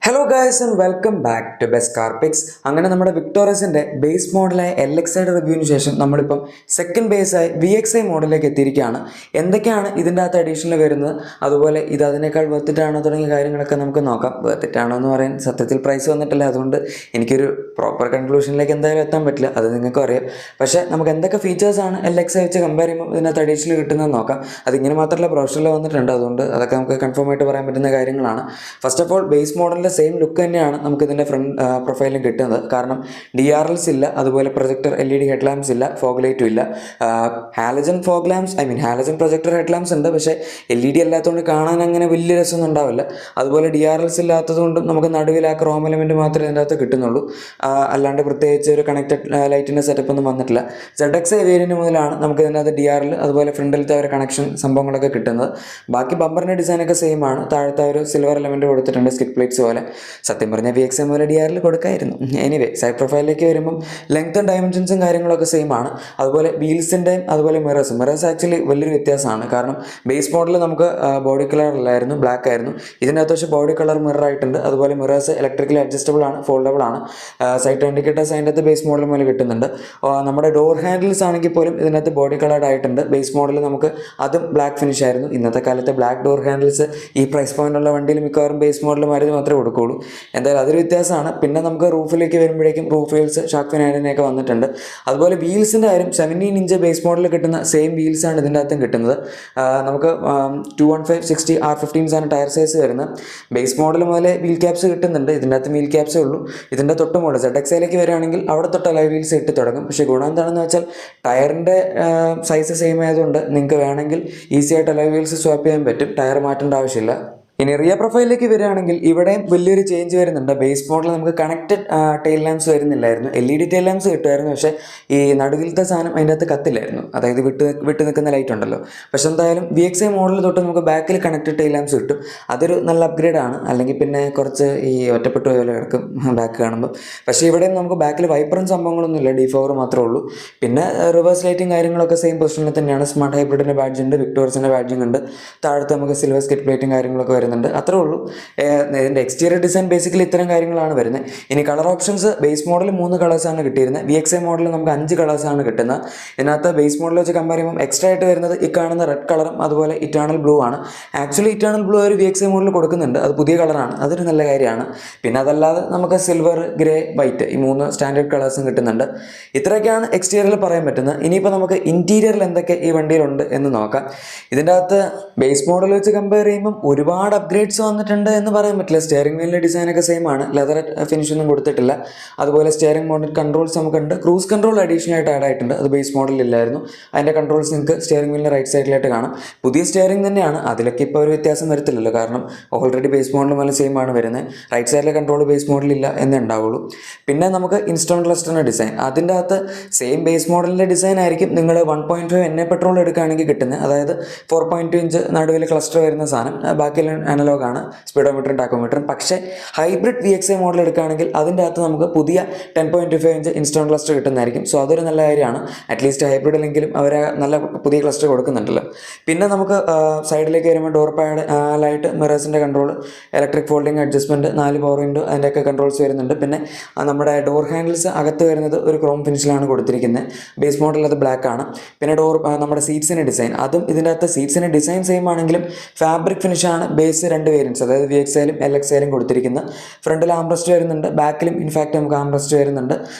Hello guys and welcome back to best car picks. അങ്ങനെ നമ്മുടെ വിക്ടോറിയസിൻ്റെ base മോഡലായ LXIയുടെ റിവ്യൂവിന് ശേഷം നമ്മളിപ്പം സെക്കൻഡ് ബേസായി VXI മോഡലിലേക്ക് എത്തിയിരിക്കുകയാണ്. എന്തൊക്കെയാണ് ഇതിൻ്റെ അകത്ത് അഡീഷണൽ വരുന്നത്, അതുപോലെ ഇത് അതിനേക്കാൾ വെർത്തിട്ടാണോ തുടങ്ങിയ കാര്യങ്ങളൊക്കെ നമുക്ക് നോക്കാം. വെർത്തിട്ടാണോ എന്ന് പറയാൻ സത്യത്തിൽ പ്രൈസ് വന്നിട്ടില്ല, അതുകൊണ്ട് എനിക്കൊരു പ്രോപ്പർ കൺക്ലൂഷനിലേക്ക് എന്തായാലും എത്താൻ പറ്റില്ല, അത് നിങ്ങൾക്കും അറിയാം. പക്ഷേ നമുക്ക് എന്തൊക്കെ ഫീച്ചേഴ്സാണ് LXI വെച്ച് കമ്പയർ ചെയ്യുമ്പോൾ ഇതിനകത്ത് അഡീഷണൽ കിട്ടുന്നത് നോക്കാം. അതിങ്ങനെ മാത്രമല്ല ബ്രോഷറിൽ വന്നിട്ടുണ്ട്, അതുകൊണ്ട് അതൊക്കെ നമുക്ക് കൺഫേം ആയിട്ട് പറയാൻ പറ്റുന്ന കാര്യങ്ങളാണ്. ഫസ്റ്റ് ഓഫ് ഓൾ ബേസ് മോഡലിൻ്റെ സെയിം ലുക്ക് തന്നെയാണ് നമുക്ക് ഇതിൻ്റെ ഫ്രണ്ട് പ്രൊഫൈലിൽ കിട്ടുന്നത്. കാരണം DRLs ഇല്ല, അതുപോലെ പ്രൊജക്ടർ LED ഹെഡ് ലാംപ്സ് ഇല്ല, ഫോഗ് ലൈറ്റും ഇല്ല. Halogen fog lamps halogen projector head lamps ഉണ്ട്, പക്ഷേ LED അല്ലാത്തതുകൊണ്ട് കാണാൻ അങ്ങനെ വലിയ രസമൊന്നും ഉണ്ടാവില്ല. അതുപോലെ DRLs ഇല്ലാത്തതുകൊണ്ടും നമുക്ക് നടുവിൽ ആ ക്രോം എലമെൻറ്റ് മാത്രമേ ഇതിൻ്റെ അകത്ത് കിട്ടുന്നുള്ളൂ. അല്ലാണ്ട് പ്രത്യേകിച്ച് ഒരു കണക്റ്റഡ് ലൈറ്റിൻ്റെ സെറ്റപ്പ് ഒന്നും വന്നിട്ടില്ല. ZXi വേരിയൻറ്റ് മുതലാണ് നമുക്ക് ഇതിനകത്ത് DRL അതുപോലെ ഫ്രണ്ടിലത്തെ ഒരു കണക്ഷൻ സംഭവങ്ങളൊക്കെ കിട്ടുന്നത്. ബാക്കി ബമ്പറിൻ്റെ ഡിസൈനൊക്കെ സെയിം ആണ്. താഴത്തെ ഒരു സിൽവർ എലമെൻറ്റ് കൊടുത്തിട്ടുണ്ട്, സ്കിഡ് പ്ലേറ്റ്സ് പോലെ. സത്യം പറഞ്ഞാൽ VXI പോലെ DRL കൊടുക്കായിരുന്നു. എനിവേ, സൈഡ് പ്രൊഫൈലിലേക്ക് വരുമ്പം ലെങ്ത്തും ഡയമെൻഷൻസും കാര്യങ്ങളൊക്കെ സെയിം ആണ്. അതുപോലെ വീൽസിൻ്റെയും അതുപോലെ മിറേഴ്സ് ആക്ച്വലി വലിയൊരു വ്യത്യാസമാണ്. കാരണം ബേസ് മോഡൽ നമുക്ക് ബോഡി കളർ അല്ലായിരുന്നു, ബ്ലാക്ക് ആയിരുന്നു. ഇതിനകത്ത് പക്ഷേ ബോഡി കളർ മിറർ ആയിട്ടുണ്ട്. അതുപോലെ മിറേഴ്സ് ഇലക്ട്രിക്കലി അഡ്ജസ്റ്റബിൾ ആണ്, ഫോൾഡബിൾ ആണ്. സൈഡ് ഇൻഡിക്കേറ്റേഴ്സ് അതിൻ്റെ അകത്ത് ബേസ് മോഡൽ പോലെ കിട്ടുന്നുണ്ട്. നമ്മുടെ ഡോർ ഹാൻഡിൽസ് ആണെങ്കിൽ പോലും ഇതിനകത്ത് ബോഡി കളർഡ് ആയിട്ടുണ്ട്. ബേസ് മോഡൽ നമുക്ക് അതും ബ്ലാക്ക് ഫിനിഷ് ആയിരുന്നു. ഇന്നത്തെ കാലത്ത് ബ്ലാക്ക് ഡോർ ഹാൻഡിൽസ് ഈ പ്രൈസ് പോയിന്റുള്ള വണ്ടിയിൽ മിക്കവാറും ബേസ് മോഡൽ മാരുതി മാത്രമേ കൊടുക്കുകയുള്ളൂ. എന്തായാലും അതൊരു വ്യത്യാസമാണ്. പിന്നെ നമുക്ക് റൂഫിലേക്ക് വരുമ്പോഴേക്കും റൂഫ് വീൽസ് ഷാർക്ക് ഫിൻ ആൻഡിനൊക്കെ വന്നിട്ടുണ്ട്. അതുപോലെ വീൽസിൻ്റെ കാര്യം 17 ഇഞ്ച് ബേസ് മോഡലിൽ കിട്ടുന്ന സെയിം വീൽസാണ് ഇതിൻ്റെ അകത്തും കിട്ടുന്നത്. നമുക്ക് 215/60 R15s ആണ് ടയർ സൈസ് വരുന്നത്. ബേസ് മോഡൽ മുതലേ വീൽ ക്യാപ്സ് കിട്ടുന്നുണ്ട്. ഇതിൻ്റെ അകത്ത് വീൽ ക്യാപ്സേ ഉള്ളൂ. ഇതിൻ്റെ തൊട്ട് മുകളിൽ ZXiലേക്ക് വരികയാണെങ്കിൽ അവിടെ തൊട്ട് അലോയ് വീൽസ് ഇട്ട് തുടങ്ങും. പക്ഷേ ഗുണം എന്താണെന്ന് വെച്ചാൽ ടയറിൻ്റെ സൈസ് സെയിം ആയതുകൊണ്ട് നിങ്ങൾക്ക് വേണമെങ്കിൽ ഈസി ആയിട്ട് അലോയ് വീൽസ് സ്വാപ്പ് ചെയ്യാൻ പറ്റും, ടയർ മാറ്റേണ്ട ആവശ്യമില്ല. ഇനി റിയർ പ്രൊഫൈലിലേക്ക് വരികയാണെങ്കിൽ ഇവിടെയും വലിയൊരു ചേഞ്ച് വരുന്നുണ്ട്. ബേസ് മോഡൽ നമുക്ക് കണക്റ്റഡ് ടെയിൽ ലാംപ്സ് വരുന്നില്ലായിരുന്നു. LED ടെയിൽ ലാംപ്സ് കിട്ടുമായിരുന്നു, പക്ഷേ ഈ നടുവിലത്തെ സാധനം അതിൻ്റെ അകത്ത് കത്തില്ലായിരുന്നു. അതായത് വിട്ട് നിൽക്കുന്ന ലൈറ്റ് ഉണ്ടല്ലോ. പക്ഷെ എന്തായാലും VXI മോഡൽ തൊട്ട് നമുക്ക് ബാക്കിൽ കണക്റ്റഡ് ടെയിൽ ലാംപ്സ് കിട്ടും. അതൊരു നല്ല അപ്ഗ്രേഡ് ആണ്. അല്ലെങ്കിൽ പിന്നെ കുറച്ച് ഈ ഒറ്റപ്പെട്ടു പോലെ കിടക്കും ബാക്ക് കാണുമ്പോൾ. പക്ഷേ ഇവിടെയും നമുക്ക് ബാക്കിൽ വൈപ്പറും സംഭവങ്ങളൊന്നുമില്ല, D4 മാത്രമേ ഉള്ളൂ. പിന്നെ റിവേഴ്സ് ലൈറ്റും കാര്യങ്ങളൊക്കെ സെയിം പൊസിഷനിൽ തന്നെയാണ്. സ്മാർട്ട് ഹൈബ്രിഡിൻ്റെ ബാഡ്ജ് ഉണ്ട്, വിക്ടോറിയസിൻ്റെ ബാഡ്ജിങ് ഉണ്ട്. താഴത്ത് നമുക്ക് സിൽവർ സ്കിഡ് പ്ലേറ്റും കാര്യങ്ങളൊക്കെ വരുന്നുണ്ട്. അത്രേ ഉള്ളൂ. ഇതിൻ്റെ എക്സ്റ്റീരിയർ ഡിസൈൻ ബേസിക്കലി ഇത്തരം കാര്യങ്ങളാണ് വരുന്നത്. ഇനി കളർ ഓപ്ഷൻസ് ബേസ് മോഡൽ 3 കളേഴ്സാണ് കിട്ടിയിരുന്നത്. VXI മോഡൽ നമുക്ക് 5 കളേഴ്സാണ് കിട്ടുന്നത്. ഇതിനകത്ത് ബേസ് മോഡൽ വെച്ച് കമ്പയർ ചെയ്യുമ്പോൾ എക്സ്ട്രാ ആയിട്ട് വരുന്നത് ഈ കാണുന്ന റെഡ് കളറും അതുപോലെ ഇറ്റേണൽ ബ്ലൂ ആണ്. ആക്ച്വലി ഇറ്റേണൽ ബ്ലൂ ഒരു VXI മോഡൽ കൊടുക്കുന്നുണ്ട്, അത് പുതിയ കളറാണ്, അതൊരു നല്ല കാര്യമാണ്. പിന്നെ അതല്ലാതെ നമുക്ക് സിൽവർ, ഗ്രേ, വൈറ്റ് ഈ 3 സ്റ്റാൻഡേർഡ് കളേഴ്സും കിട്ടുന്നുണ്ട്. ഇത്രയൊക്കെയാണ് എക്സ്റ്റീരിയറിൽ പറയാൻ പറ്റുന്നത്. ഇനിയിപ്പോൾ നമുക്ക് ഇൻറ്റീരിയറിൽ എന്തൊക്കെ ഈ വണ്ടിയിലുണ്ട് എന്ന് നോക്കാം. ഇതിൻ്റെ അകത്ത് ബേസ് മോഡൽ വെച്ച് കമ്പയർ ചെയ്യുമ്പം ഒരുപാട് അപ്ഗ്രേഡ്സ് വന്നിട്ടുണ്ട് എന്ന് പറയാൻ പറ്റില്ല. സ്റ്റിയറിംഗ് വീലിൻ്റെ ഡിസൈനൊക്കെ സെയിം ആണ്, ലെതർ ഫിനിഷ് ഒന്നും കൊടുത്തിട്ടില്ല. അതുപോലെ സ്റ്റിയറിംഗ് മൗണ്ടഡ് കൺട്രോൾസ് നമുക്കുണ്ട്. ക്രൂസ് കൺട്രോൾ അഡീഷണൽ ആയിട്ട് ആഡ് ആയിട്ടുണ്ട്, അത് ബേസ് മോഡലിൽ ഇല്ലായിരുന്നു. അതിൻ്റെ കൺട്രോൾസ് നിങ്ങൾക്ക് സ്റ്റിയറിംഗ് വീലിൻ്റെ റൈറ്റ് സൈഡിലായിട്ട് കാണാം. പുതിയ സ്റ്റിയറിംഗ് തന്നെയാണ്, അതിലൊക്കെ ഇപ്പോൾ ഒരു വ്യത്യാസം വരത്തില്ലല്ലോ, കാരണം ഓൾറെഡി ബേസ് മോഡൽ പോലെ സെയിം ആണ് വരുന്നത്. റൈറ്റ് സൈഡിലെ കൺട്രോൾ ബേസ് മോഡലില്ല എന്നേ ഉണ്ടാവുള്ളൂ. പിന്നെ നമുക്ക് ഇൻസ്ട്രുമെൻ്റ് ക്ലസ്റ്ററിൻ്റെ ഡിസൈൻ, അതിൻ്റെ അകത്ത് സെയിം ബേസ് മോഡലിൻ്റെ ഡിസൈൻ ആയിരിക്കും നിങ്ങൾ 1.5 NA പെട്രോൾ എടുക്കുകയാണെങ്കിൽ കിട്ടുന്നത്. അതായത് 4.2 ഇഞ്ച് നടുവിൽ ക്ലസ്റ്റർ വരുന്ന സാധനം, ബാക്കിയെല്ലാം അനലോഗ് ആണ്, സ്പീഡോമീറ്ററും ടാക്കോമീറ്ററും. പക്ഷേ ഹൈബ്രിഡ് VXI മോഡൽ എടുക്കുകയാണെങ്കിൽ അതിൻ്റെ അകത്ത് നമുക്ക് പുതിയ 10.25 ഇഞ്ച് ഇൻസ്റ്റോൺ ക്ലസ്റ്റർ കിട്ടുന്നതായിരിക്കും. സോ അതൊരു നല്ല കാര്യമാണ്. അറ്റ്ലീസ്റ്റ് ഹൈബ്രിഡിലെങ്കിലും അവർ നല്ല പുതിയ ക്ലസ്റ്റർ കൊടുക്കുന്നുണ്ടല്ലോ. പിന്നെ നമുക്ക് സൈഡിലേക്ക് വരുമ്പോൾ ഡോർ പാഡിലായിട്ട് മിറേഴ്സിൻ്റെ control, electric folding adjustment, 4 power window, അതിൻ്റെയൊക്കെ കൺട്രോൾസ് വരുന്നുണ്ട്. പിന്നെ നമ്മുടെ ഡോർ ഹാൻഡിൽസ് അകത്ത് വരുന്നത് ഒരു ക്രോം ഫിനിഷിലാണ് കൊടുത്തിരിക്കുന്നത്. ബേസ് മോഡൽ അത് ബ്ലാക്ക് ആണ്. പിന്നെ നമ്മുടെ സീറ്റ്സിൻ്റെ ഡിസൈൻ, അതും ഇതിൻ്റെ അകത്ത് സീറ്റ്സിൻ്റെ ഡിസൈൻ സെയിം ആണെങ്കിലും ഫാബ്രിക് ഫിനിഷാണ് ബേസ് 2 വേരിയൻസ്, അതായത് VXIയിലും LXIയിലും കൊടുത്തിരിക്കുന്നത്. ഫ്രണ്ടിൽ ആംബ്രസ്റ്റ് വരുന്നുണ്ട്, ബാക്കിലും ഇൻഫാക്റ്റ് നമുക്ക് ആംബ്രസ്റ്റ് വരുന്നുണ്ട്.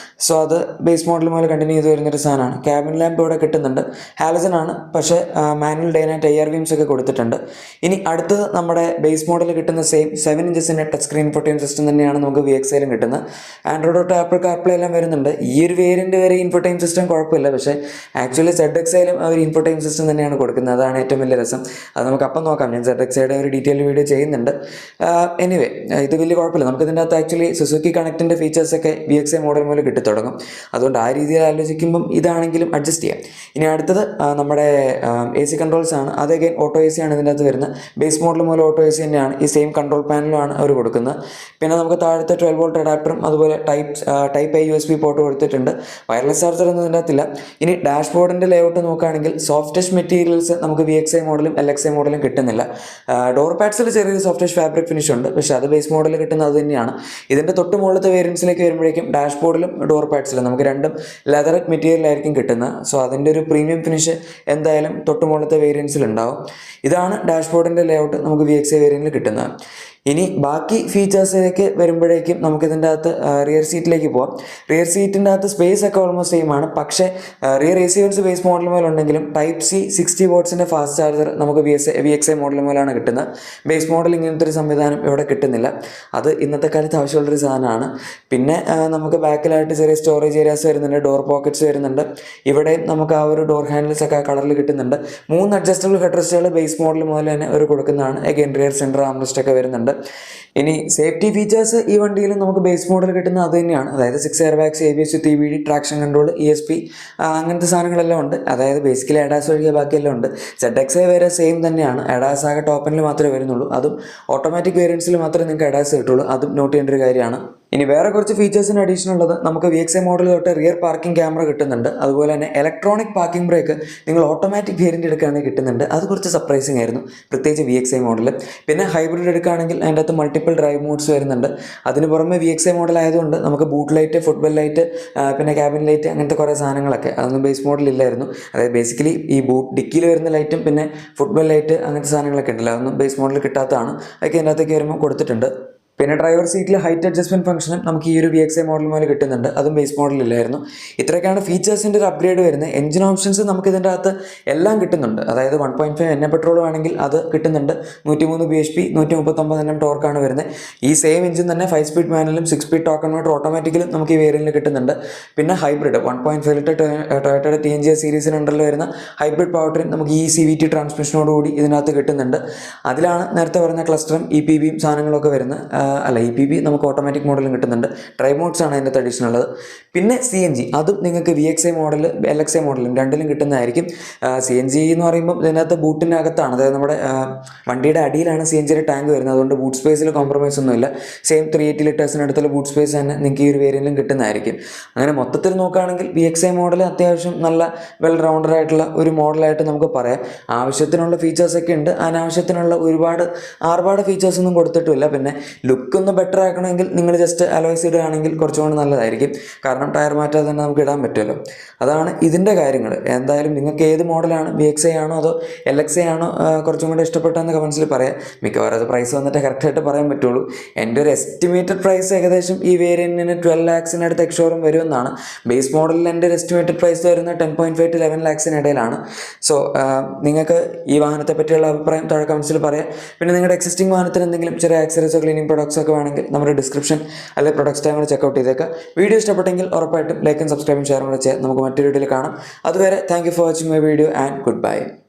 സോ അത് ബേസ് മോഡൽ പോലെ കണ്ടിന്യൂ ചെയ്ത് വരുന്നൊരു സാധനമാണ്. ക്യാബിൻ ലാമ്പ് ഇവിടെ കിട്ടുന്നുണ്ട്, ഹാലജൻ ആണ്, പക്ഷേ manual day night IR beams ഒക്കെ കൊടുത്തിട്ടുണ്ട്. ഇനി അടുത്തത് നമ്മുടെ ബേസ് മോഡൽ കിട്ടുന്ന സെയിം 7 ഇഞ്ചസിൻ്റെ ടച്ച് സ്ക്രീൻ ഇൻഫോർടൈൻമെന്റ് സിസ്റ്റം തന്നെയാണ് നമുക്ക് VXIയിലും കിട്ടുന്നത്. ആൻഡ്രോയിഡ് തൊട്ട് ആപ്പിൾ കാർപ്ലേ എല്ലാം വരുന്നുണ്ട്. ഈ ഒരു വേരിയൻറ്റ് വരെ ഇൻഫോർടൈൻമെന്റ് സിസ്റ്റം കുഴപ്പമില്ല, പക്ഷേ ആക്ച്വലി ZXIയിലും അവർ ഇൻഫോർടൈൻമെന്റ് സിസ്റ്റം തന്നെയാണ് കൊടുക്കുന്നത്. അതാണ് ഏറ്റവും വലിയ രസം. അത് നമുക്ക് അപ്പം നോക്കാം, ഞാൻ ZXIയുടെ ഒരു ഡീറ്റെയിൽ വീഡിയോ ചെയ്യുന്നുണ്ട്. എനിവേ, ഇത് വലിയ കുഴപ്പമില്ല. നമുക്ക് ഇതിൻ്റെ അകത്ത് ആക്ച്വലി സുസുക്കി കണക്റ്റിൻ്റെ ഫീച്ചേഴ്സൊക്കെ VXI മോഡൽ മുതൽ കിട്ടിത്തുടങ്ങും. അതുകൊണ്ട് ആ രീതിയിൽ ആലോചിക്കുമ്പം ഇതാണെങ്കിലും അഡ്ജസ്റ്റ് ചെയ്യാം. ഇനി അടുത്തത് നമ്മുടെ AC കൺട്രോൾസ് ആണ്. അത് അഗൈൻ ഓട്ടോ AC ആണ് ഇതിൻ്റെ അകത്ത് വരുന്നത്. ബേസ് മോഡൽ മുതൽ ഓട്ടോ AC തന്നെയാണ്. ഈ സെയിം കൺട്രോൾ പാനലുമാണ് അവർ കൊടുക്കുന്നത്. പിന്നെ നമുക്ക് താഴത്തെ 12 വോൾട്ട് അഡാപ്റ്ററും അതുപോലെ ടൈപ്പ് A USB പോർട്ട് കൊടുത്തിട്ടുണ്ട്. വയർലെസ് ചാർജർ ഒന്നും ഇതിൻ്റെ അകത്തില്ല. ഇനി ഡാഷ്ബോർഡിൻ്റെ ലേഔട്ട് നോക്കുകയാണെങ്കിൽ സോഫ്റ്റ് ടച്ച് മെറ്റീരിയൽസ് നമുക്ക് VXI മോഡലും LXI മോഡലും കിട്ടുന്നില്ല. ഡോർ പാഡ് പാർട്സിൽ ചെറിയൊരു സോഫ്റ്റ് ഫാബ്രിക് ഫിനിഷ് ഉണ്ട്, പക്ഷേ അത് ബേസ് മോഡലിൽ കിട്ടുന്നത് അത് തന്നെയാണ്. ഇതിൻ്റെ തൊട്ട് മുകളിലത്തെ വേരിയൻസിലേക്ക് വരുമ്പോഴേക്കും ഡാഷ്ബോർഡിലും ഡോർ പാഡ്സിലും നമുക്ക് രണ്ടും ലെതർ മെറ്റീരിയലായിരിക്കും കിട്ടുന്നത്. സോ അതിൻ്റെ ഒരു പ്രീമിയം ഫിനിഷ് എന്തായാലും തൊട്ട് മുകളിലത്തെ വേരിയൻസിൽ ഉണ്ടാവും. ഇതാണ് ഡാഷ്ബോർഡിൻ്റെ ലേഔട്ട് നമുക്ക് VXi വേരിയൻറ്റിൽ കിട്ടുന്നത്. ഇനി ബാക്കി ഫീച്ചേഴ്സിലേക്ക് വരുമ്പോഴേക്കും നമുക്കിതിൻ്റെ അകത്ത് റിയർ സീറ്റിലേക്ക് പോകാം. റിയർ സീറ്റിൻ്റെ അകത്ത് സ്പേസ് ഒക്കെ ഓൾമോസ്റ്റ് സെയിം ആണ്. പക്ഷേ rear AC vents base model മുതലുണ്ടെങ്കിലും ടൈപ്പ് C 60 വാട്ട്സിൻ്റെ ഫാസ്റ്റ് ചാർജർ നമുക്ക് VXi മോഡൽ മുതലാണ് കിട്ടുന്നത്. ബേസ് മോഡൽ ഇങ്ങനത്തെ ഒരു സംവിധാനം ഇവിടെ കിട്ടുന്നില്ല. അത് ഇന്നത്തെ കാലത്ത് ആവശ്യമുള്ളൊരു സാധനമാണ്. പിന്നെ നമുക്ക് ബാക്കിലായിട്ട് ചെറിയ സ്റ്റോറേജ് ഏരിയാസ് വരുന്നുണ്ട്, ഡോർ പോക്കറ്റ്സ് വരുന്നുണ്ട്. ഇവിടെയും നമുക്ക് ആ ഒരു ഡോർ ഹാൻഡിൽസ് ഒക്കെ കളറിൽ കിട്ടുന്നുണ്ട്. 3 അഡ്ജസ്റ്റബിൾ ഹെഡ് റെസ്റ്റുകൾ ബേസ് മോഡൽ മുതൽ തന്നെ ഒരു കൊടുക്കുന്നതാണ്. അഗൈൻ റിയർ സെൻറ്റർ ആംറെസ്റ്റ് ഒക്കെ വരുന്നുണ്ട്. ഇനി സേഫ്റ്റി ഫീച്ചേഴ്സ് ഈ വണ്ടിയിൽ നമുക്ക് ബേസ് മോഡൽ കിട്ടുന്നത് അത് തന്നെയാണ്. അതായത് 6 air bags, ABS, TBD, traction control, ESP, അങ്ങനത്തെ സാധനങ്ങളെല്ലാം ഉണ്ട്. അതായത് ബേസിക്കലി ADAS ഒഴികെ ബാക്കിയെല്ലാം ഉണ്ട്. ZXi വരെ സെയിം തന്നെയാണ്. ADAS ആകെ ടോപ്പ് എൻഡിൽ മാത്രമേ വരുന്നുള്ളൂ. അതും ഓട്ടോമാറ്റിക് വേരിയൻസിൽ മാത്രമേ നിങ്ങൾക്ക് ADAS കിട്ടുള്ളൂ. അതും നോട്ട് ചെയ്യേണ്ട ഒരു കാര്യമാണ്. ഇനി വേറെ കുറച്ച് ഫീച്ചേഴ്സിന് അഡീഷൻ ഉള്ളത്, നമുക്ക് VXi മോഡൽ തൊട്ട് റിയർ പാർക്കിംഗ് ക്യാമറ കിട്ടുന്നുണ്ട്. അതുപോലെ തന്നെ ഇലക്ട്രോണിക് പാർക്കിംഗ് ബ്രേക്ക് നിങ്ങൾ ഓട്ടോമാറ്റിക് വേരിയൻറ്റ് എടുക്കുകയാണെങ്കിൽ കിട്ടുന്നുണ്ട്. അത് കുറച്ച് സർപ്രൈസിങ് ആയിരുന്നു, പ്രത്യേകിച്ച് VXi മോഡൽ. പിന്നെ ഹൈബ്രിഡ് എടുക്കുകയാണെങ്കിൽ അതിൻ്റെ അകത്ത് മൾട്ടിപ്പിൾ ഡ്രൈവ് മോഡ്സ് വരുന്നുണ്ട്. അതിന് പുറമെ VXi മോഡൽ ആയതുകൊണ്ട് നമുക്ക് ബൂട്ട് ലൈറ്റ്, ഫുട്ബോൾ ലൈറ്റ്, പിന്നെ ക്യാബിൻ ലൈറ്റ്, അങ്ങനത്തെ കുറേ സാധനങ്ങളൊക്കെ അതൊന്നും ബേസ് മോഡൽ ഇല്ലായിരുന്നു. അതായത് ബേസിക്കലി ഈ ഡിക്കിയിൽ വരുന്ന ലൈറ്റും പിന്നെ ഫുട്ബോൾ ലൈറ്റ് അങ്ങനത്തെ സാധനങ്ങളൊക്കെ ഉണ്ടല്ലോ, അതൊന്നും ബേസ് മോഡൽ കിട്ടാത്തതാണ്. അതൊക്കെ ഇതിൻ്റെ അകത്തേക്ക് വരുമ്പോൾ കൊടുത്തിട്ടുണ്ട്. പിന്നെ ഡ്രൈവർ സീറ്റിൽ ഹൈറ്റ് അഡ്ജസ്റ്റ്മെൻറ്റ് ഫംഗ്ഷനും നമുക്ക് ഈ ഒരു VXi മോഡൽ മുതൽ കിട്ടുന്നുണ്ട്. അതും ബേസ് മോഡലില്ലായിരുന്നു. ഇത്രയൊക്കെയാണ് ഫീച്ചേഴ്സിൻ്റെ ഒരു അപ്ഗ്രേഡ് വരുന്നത്. എഞ്ചിൻ ഓപ്ഷൻസ് നമുക്ക് ഇതിൻ്റെ അകത്ത് എല്ലാം കിട്ടുന്നുണ്ട്. അതായത് 1.5 NA പെട്രോൾ ആണെങ്കിൽ അത് കിട്ടുന്നുണ്ട്. 103 bhp, 139 Nm ടോർക്കാണ് വരുന്നത്. ഈ സെയിം എഞ്ചിൻ തന്നെ 5 സ്പീഡ് മാനുവലും 6 സ്പീഡ് ടോർക്ക് കൺവേർട്ടർ ഓട്ടോമാറ്റിക്കലും നമുക്ക് ഈ വേരിയൻറ്റിൽ കിട്ടുന്നുണ്ട്. പിന്നെ ഹൈബ്രിഡ് 1.5 ലിറ്റർ ടൊയോട്ടയുടെ TNGA സീരീസിന് അണ്ടറിൽ വരുന്ന ഹൈബ്രിഡ് പവർ ട്രെയിൻ നമുക്ക് ഈ CVT ട്രാൻസ്മിഷനോടുകൂടി ഇതിനകത്ത് കിട്ടുന്നുണ്ട്. അതിലാണ് നേരത്തെ പറഞ്ഞ ക്ലസ്റ്ററും EPBയും സാധനങ്ങളൊക്കെ വരുന്നത്. EPB നമുക്ക് ഓട്ടോമാറ്റിക് മോഡലും കിട്ടുന്നുണ്ട്. ഡ്രൈവ് മോഡ്സ് ആണ് അതിൻ്റെ അഡീഷണൽ ഉള്ളത്. പിന്നെ CNG അതും നിങ്ങൾക്ക് VXi മോഡൽ, LXi മോഡലും രണ്ടിലും കിട്ടുന്നതായിരിക്കും. CNG എന്ന് പറയുമ്പോൾ ഇതിനകത്ത് ബൂട്ടിനകത്താണ്, അതായത് നമ്മുടെ വണ്ടിയുടെ അടിയിലാണ് CNGയുടെ ടാങ്ക് വരുന്നത്. അതുകൊണ്ട് ബൂട്ട് സ്പേസിൽ കോംപ്രമൈസ് ഒന്നുമില്ല. സെയിം 380 ലിറ്റേഴ്സിനടുത്തുള്ള ബൂട്ട് സ്പേസ് തന്നെ നിങ്ങൾക്ക് ഈ ഒരു വേരിയൻറ്റിലും കിട്ടുന്നതായിരിക്കും. അങ്ങനെ മൊത്തത്തിൽ നോക്കുകയാണെങ്കിൽ VXi മോഡൽ അത്യാവശ്യം നല്ല വെൽ റൗണ്ടഡ് ആയിട്ടുള്ള ഒരു മോഡലായിട്ട് നമുക്ക് പറയാം. ആവശ്യത്തിനുള്ള ഫീച്ചേഴ്സൊക്കെ ഉണ്ട്. അനാവശ്യത്തിനുള്ള ഒരുപാട് ഫീച്ചേഴ്സൊന്നും കൊടുത്തിട്ടില്ല. പിന്നെ ലുക്ക് ഒന്ന് ബെറ്റർ ആക്കണമെങ്കിൽ നിങ്ങൾ ജസ്റ്റ് അലോയ്സ് ഇടുകയാണെങ്കിൽ കുറച്ചുകൂടി നല്ലതായിരിക്കും. കാരണം ടയർ മാറ്റാതെ തന്നെ നമുക്ക് ഇടാൻ പറ്റുമല്ലോ. അതാണ് ഇതിൻ്റെ കാര്യങ്ങൾ. എന്തായാലും നിങ്ങൾക്ക് ഏത് മോഡലാണ്, VXi ആണോ അതോ LXi ആണോ കുറച്ചും കൂടെ ഇഷ്ടപ്പെട്ടതെന്ന് കമൻസിൽ പറയാം. മിക്കവാറും അത് പ്രൈസ് വന്നിട്ട് കറക്റ്റായിട്ട് പറയാൻ പറ്റുള്ളൂ. എൻ്റെ ഒരു എസ്റ്റിമേറ്റഡ് പ്രൈസ് ഏകദേശം ഈ വേരിയൻറ്റിന് 12 lakhs എക്സ്ഷോറും വരുമെന്നാണ്. ബേസ് മോഡലിൽ എൻ്റെ ഒരു എസ്റ്റിമേറ്റഡ് പ്രൈസ് വരുന്നത് 10.5 to 11 lakhs ഇടയിലാണ്. സോ നിങ്ങൾക്ക് ഈ വാഹനത്തെ പറ്റിയുള്ള അഭിപ്രായം താഴെ കമൻസിൽ പറയാം. പിന്നെ നിങ്ങളുടെ എക്സിസ്റ്റിംഗ് വാഹനത്തിന് എന്തെങ്കിലും ചെറിയ ആക്സറീസോ ക്ലീനിങ് പ്രൊഡക്ട്സ് ഒക്കെ വേണമെങ്കിൽ നമ്മുടെ ഡിസ്ക്രിപ്ഷൻ അല്ലെങ്കിൽ പ്രൊഡക്ട്സ് ടൈമിൽ ചെക്കൗട്ട് ചെയ്തേക്കാം. വീഡിയോ ഇഷ്ടപ്പെട്ടെങ്കിൽ ഉറപ്പായിട്ടും ലൈക്കും സബ്സ്ക്രൈബും ഷെയറും കൂടെ ചെയ്യാം. നമുക്ക് മറ്റൊരു വീഡിയോയിൽ കാണാം. അതുവരെ thank you for watching my video and good bye.